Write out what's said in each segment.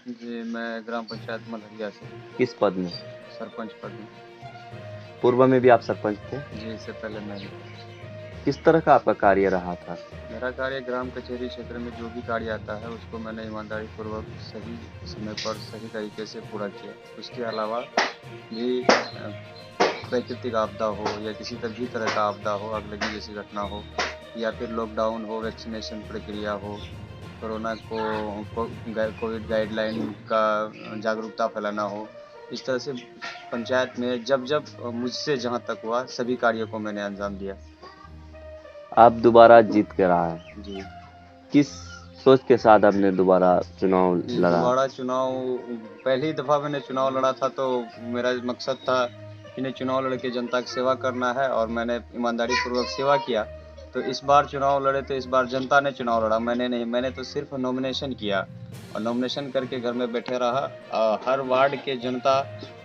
जी, मैं ग्राम पंचायत मलहरिया से किस पद में? सरपंच पद में। पूर्व में भी आप सरपंच थे? जी, इससे पहले मैं ही। किस तरह का आपका कार्य रहा था? मेरा कार्य ग्राम कचहरी क्षेत्र में जो भी कार्य आता है उसको मैंने ईमानदारी पूर्वक सही समय पर सही तरीके से पूरा किया। उसके अलावा भी प्राकृतिक आपदा हो या किसी भी तरह का आपदा हो, आग लगने जैसी घटना हो या फिर लॉकडाउन हो, वैक्सीनेशन प्रक्रिया हो, कोरोना कोविड गाइडलाइन का जागरूकता फैलाना हो, इस तरह से पंचायत में जब जब मुझसे जहाँ तक हुआ सभी कार्यों को मैंने अंजाम दिया। आप दोबारा जीत कर आए। जी। किस सोच के साथ आपने दोबारा चुनाव जी, लड़ा? दोबारा चुनाव पहली दफ़ा मैंने चुनाव लड़ा था तो मेरा मकसद था कि नहीं, चुनाव लड़ के जनता की सेवा करना है और मैंने ईमानदारी पूर्वक सेवा किया। तो इस बार चुनाव लड़े तो इस बार जनता ने चुनाव लड़ा, मैंने नहीं। मैंने तो सिर्फ नॉमिनेशन किया और नॉमिनेशन करके घर में बैठे रहा। हर वार्ड के जनता,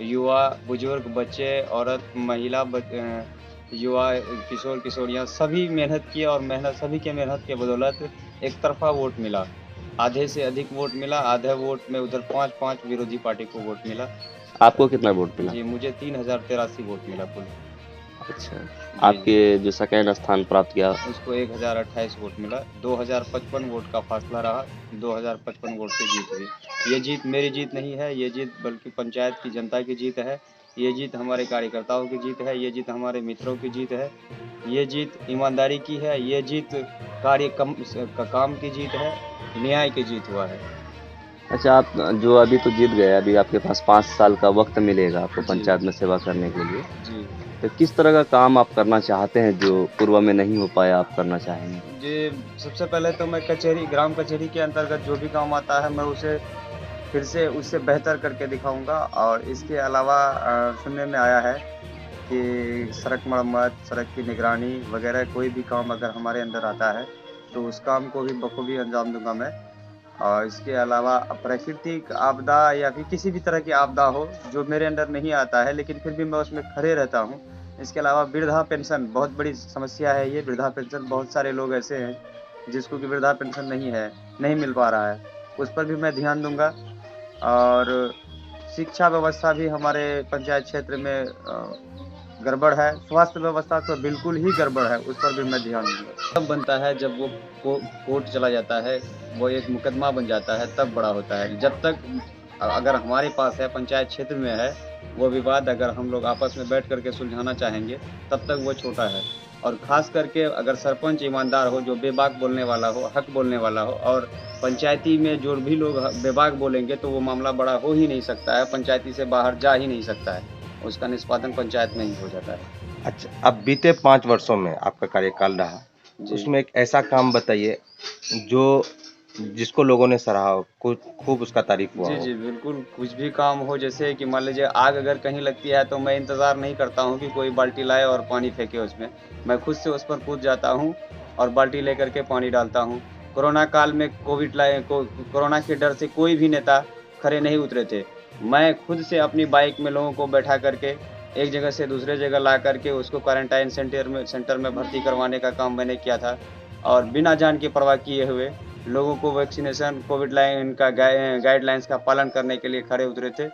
युवा, बुजुर्ग, बच्चे, औरत, महिला, युवा, किशोर किशोरियाँ सभी मेहनत किए और सभी के मेहनत के बदौलत एक तरफा वोट मिला। आधे से अधिक वोट मिला, आधे वोट में उधर 5-5 विरोधी पार्टी को वोट मिला। आपको कितना वोट मिला? जी, मुझे 3083 वोट मिला कुल। अच्छा। जी, आपके जो सेकंड स्थान प्राप्त किया? उसको 1028 वोट मिला। 2055 वोट का फासला रहा, 2055 वोट से जीत हुई। ये जीत मेरी जीत नहीं है, ये जीत बल्कि पंचायत की जनता की जीत है। ये जीत हमारे कार्यकर्ताओं की जीत है, ये जीत हमारे मित्रों की जीत है, ये जीत ईमानदारी की है, ये जीत काम की जीत है, न्याय की जीत हुआ है। अच्छा, आप जो अभी तो जीत गए, अभी आपके पास 5 साल का वक़्त मिलेगा आपको जी, पंचायत में सेवा करने के लिए। जी। तो किस तरह का काम आप करना चाहते हैं जो पूर्व में नहीं हो पाया आप करना चाहेंगे? जी, सबसे पहले तो मैं ग्राम कचहरी के अंतर्गत जो भी काम आता है मैं उसे फिर से उससे बेहतर करके दिखाऊँगा। और इसके अलावा सुनने में आया है कि सड़क मरम्मत, सड़क की निगरानी वगैरह कोई भी काम अगर हमारे अंदर आता है, तो उस काम को भी बखूबी अंजाम दूँगा मैं। और इसके अलावा प्राकृतिक आपदा या फिर किसी भी तरह की आपदा हो, जो मेरे अंदर नहीं आता है, लेकिन फिर भी मैं उसमें खड़े रहता हूँ। इसके अलावा वृद्धा पेंशन बहुत बड़ी समस्या है ये, वृद्धा पेंशन बहुत सारे लोग ऐसे हैं, जिसको कि वृद्धा पेंशन नहीं है, नहीं मिल पा रहा है। उस पर भी मैं ध्यान दूँगा। और शिक्षा व्यवस्था भी हमारे पंचायत क्षेत्र में गड़बड़ है, स्वास्थ्य व्यवस्था तो बिल्कुल ही गड़बड़ है, उस पर भी मैं ध्यान दूँगा। तब बनता है जब वो कोर्ट चला जाता है, वो एक मुकदमा बन जाता है, तब बड़ा होता है। जब तक अगर हमारे पास है, पंचायत क्षेत्र में है, वो विवाद अगर हम लोग आपस में बैठ कर के सुलझाना चाहेंगे, तब तक वो छोटा है। और ख़ास करके अगर सरपंच ईमानदार हो, जो बेबाक बोलने वाला हो, हक बोलने वाला हो, और पंचायती में जो भी लोग बेबाक बोलेंगे तो वो मामला बड़ा हो ही नहीं सकता है, पंचायती से बाहर जा ही नहीं सकता है। उसका निष्पादन पंचायत में ही हो जाता है। अच्छा, अब बीते 5 वर्षों में आपका कार्यकाल रहा, जी। उसमें एक ऐसा काम बताइए जो जिसको लोगों ने सराहा हो, खूब उसका तारीफ हुआ जी, हो? जी, बिल्कुल, कुछ भी काम हो, जैसे कि मान लीजिए आग अगर कहीं लगती है तो मैं इंतज़ार नहीं करता हूँ कि कोई बाल्टी लाए और पानी फेंके उसमें। मैं खुद से उस पर कूद जाता हूँ और बाल्टी लेकर के पानी डालता हूँ। कोरोना काल में कोरोना के डर से कोई भी नेता खड़े नहीं उतरे थे। मैं खुद से अपनी बाइक में लोगों को बैठा करके एक जगह से दूसरे जगह ला करके उसको क्वारंटाइन सेंटर में भर्ती करवाने का काम मैंने किया था। और बिना जान की परवाह किए हुए लोगों को वैक्सीनेशन कोविड लाइन का गाइडलाइंस का पालन करने के लिए खड़े उतरे थे।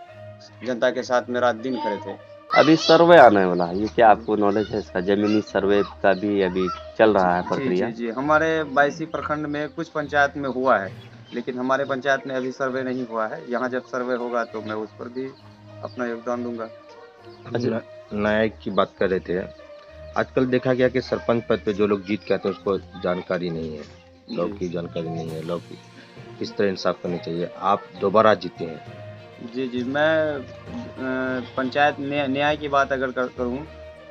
जनता के साथ में रात दिन खड़े थे। अभी सर्वे आने वाला है, ये क्या जी। आपको नॉलेज है इसका? ज़मीनी सर्वे का भी अभी चल जी, रहा है जी, जी, प्रक्रिया। जी। हमारे 22 प्रखंड में कुछ पंचायत में हुआ है, लेकिन हमारे पंचायत में अभी सर्वे नहीं हुआ है। यहाँ जब सर्वे होगा तो मैं उस पर भी अपना योगदान दूँगा। अच्छा। न न्याय की बात कर रहे थे। आजकल देखा गया कि सरपंच पद पे जो लोग जीत के आते हैं उसको जानकारी नहीं है, लॉ जी। की जानकारी नहीं है, लॉ की किस तरह इंसाफ करनी चाहिए। आप दोबारा जीते हैं। जी, जी। मैं पंचायत न्याय की बात अगर करूँ,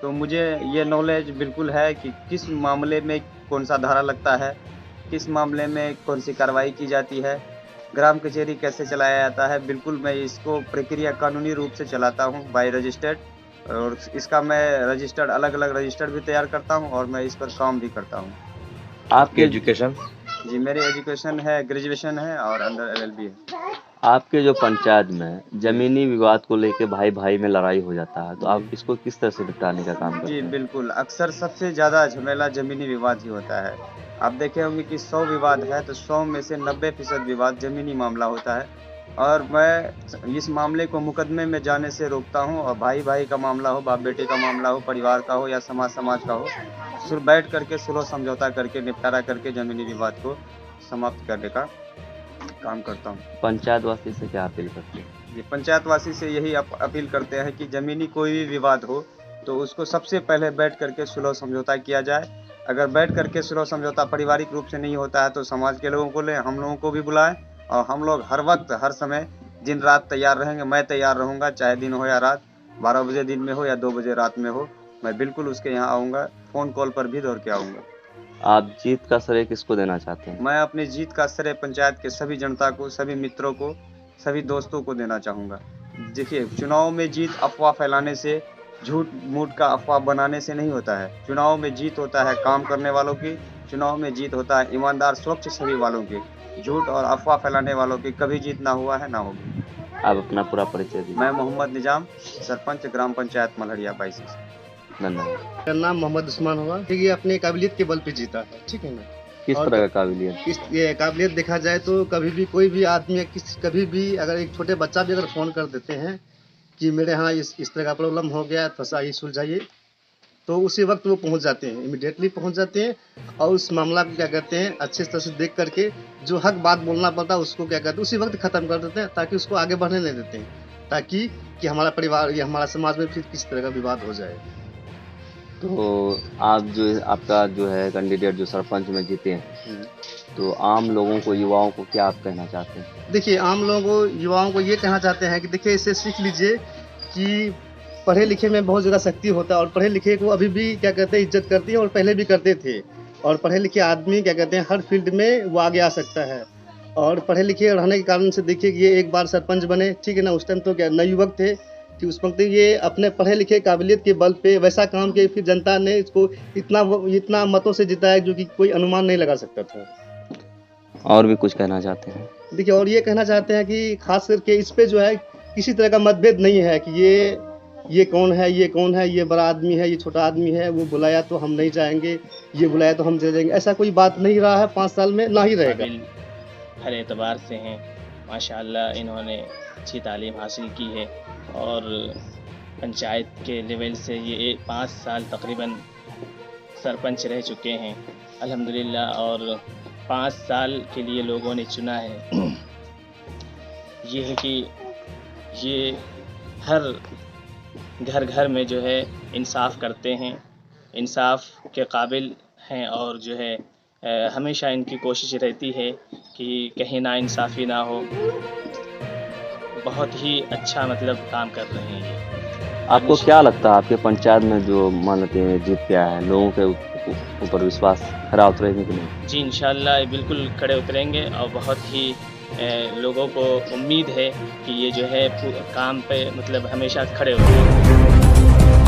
तो मुझे ये नॉलेज बिल्कुल है कि किस मामले में कौन-सा धारा लगता है, किस मामले में कौन-सी कार्रवाई की जाती है, ग्राम कचहरी कैसे चलाया जाता है। बिल्कुल मैं इसको प्रक्रिया कानूनी रूप से चलाता हूँ बाय रजिस्टर्ड। और इसका मैं अलग-अलग रजिस्टर्ड भी तैयार करता हूँ और मैं इस पर काम भी करता हूँ। आपकी आपके एजुकेशन? जी, मेरी एजुकेशन है, ग्रेजुएशन है और अंडर एलएलबी है। आपके जो पंचायत में जी। ज़मीनी विवाद को लेके भाई-भाई में लड़ाई हो जाता है, तो जी। आप इसको किस तरह से निपटाने का काम जी, करते हैं? बिल्कुल। अक्सर सबसे ज़्यादा झमेला ज़मीनी विवाद ही होता है। आप देखे होंगे कि 100 विवाद है तो 100 में से 90% विवाद ज़मीनी मामला होता है। और मैं इस मामले को मुकदमे में जाने से रोकता हूं, और भाई भाई का मामला हो, बाप बेटे का मामला हो, परिवार का हो या समाज का हो, सिर्फ बैठ करके सुलह समझौता करके निपटारा करके जमीनी विवाद को समाप्त करने का काम करता हूं। पंचायतवासी से क्या अपील करते हैं? ये पंचायतवासी से यही अपील करते हैं कि जमीनी कोई भी विवाद हो तो उसको सबसे पहले बैठ करके सुलह समझौता किया जाए। अगर बैठ करके सुलह समझौता पारिवारिक रूप से नहीं होता है तो समाज के लोगों को लें, हम लोगों को भी बुलाएं, और हम लोग हर वक्त हर समय दिन रात तैयार रहेंगे। मैं तैयार रहूँगा, चाहे दिन हो या रात, 12 बजे दिन में हो या 2 बजे रात में हो, मैं बिल्कुल उसके यहाँ आऊँगा, फ़ोन कॉल पर भी दौड़ के आऊँगा। आप जीत का श्रेय किसको देना चाहते हैं? मैं अपनी जीत का श्रेय पंचायत के सभी जनता को, सभी मित्रों को, सभी दोस्तों को देना चाहूँगा। देखिए, चुनाव में जीत अफवाह फैलाने से, झूठ मूठ का अफवाह बनाने से नहीं होता है। चुनाव में जीत होता है काम करने वालों की, चुनाव में जीत होता है ईमानदार स्वच्छ छवि वालों की। झूठ और अफवाह फैलाने वालों की कभी जीत ना हुआ है, ना होगी। आप अपना पूरा परिचय दीजिए। मैं मोहम्मद निजाम, सरपंच ग्राम पंचायत मलहड़िया 22। धन्यवाद। मेरा नाम मोहम्मद उस्मान होगा, क्योंकि अपने काबिलियत के बल पे जीता है, ठीक है ना। किस और तरह का काबिलियत? ये काबिलियत देखा जाए तो कभी भी कोई भी आदमी या कभी भी अगर एक छोटे बच्चा भी अगर फ़ोन कर देते हैं कि मेरे यहाँ इस तरह का प्रॉब्लम हो गया, थोड़ा ये सुलझाइए, तो उसी वक्त वो पहुंच जाते हैं, इमीडिएटली पहुंच जाते हैं, और उस मामला को क्या कहते हैं अच्छे तरह से देख करके जो हक बात बोलना पड़ता है उसको क्या कहते हैं उसी वक्त ख़त्म कर देते हैं, ताकि उसको आगे बढ़ने नहीं देते हैं, ताकि कि हमारा परिवार या हमारा समाज में फिर किस तरह का विवाद हो जाए। तो आप आपका जो है कैंडिडेट जो सरपंच में जीते हैं, तो आम लोगों को, युवाओं को क्या आप कहना चाहते हैं? देखिए, आम लोगों को, युवाओं को ये कहना चाहते हैं कि देखिए, इससे सीख लीजिए कि पढ़े लिखे में बहुत ज़्यादा शक्ति होता है, और पढ़े लिखे को अभी भी क्या कहते हैं इज्जत करती है, और पहले भी करते थे। और पढ़े लिखे आदमी क्या कहते हैं हर फील्ड में वो आगे आ सकता है, और पढ़े लिखे रहने के कारण से देखिए कि ये एक बार सरपंच बने, ठीक है ना। उस टाइम तो क्या नवयुवक थे कि उस वक्त ये अपने पढ़े लिखे काबिलियत के बल पे वैसा काम किया, फिर जनता ने इसको इतना मतों से जिताया जो कि कोई अनुमान नहीं लगा सकता था। और भी कुछ कहना चाहते हैं? देखिए, और ये कहना चाहते हैं कि खास करके इस पे जो है किसी तरह का मतभेद नहीं है कि ये कौन है, ये कौन है, ये बड़ा आदमी है, ये छोटा आदमी है, वो बुलाया तो हम नहीं जाएंगे, ये बुलाया तो हम चले जाएंगे, ऐसा कोई बात नहीं रहा है, 5 साल में ना ही रहेगा। हर एतबार से हैं माशाल्लाह, इन्होंने अच्छी तालीम हासिल की है, और पंचायत के लेवल से ये 5 साल तकरीबन सरपंच रह चुके हैं अल्हम्दुलिल्लाह, और 5 साल के लिए लोगों ने चुना है। ये है कि ये हर घर घर में जो है इंसाफ करते हैं, इंसाफ के काबिल हैं, और जो है हमेशा इनकी कोशिश रहती है कि कहीं ना इंसाफ़ी ना हो। बहुत ही अच्छा मतलब काम कर रहे हैं ये। आपको क्या लगता है आपके पंचायत में जो मानते हैं जीत गया है, लोगों के ऊपर विश्वास खरा उतरेंगे कि नहीं? जी इंशाल्लाह बिल्कुल खड़े उतरेंगे, और बहुत ही लोगों को उम्मीद है कि ये जो है काम पे मतलब हमेशा खड़े उतरेंगे।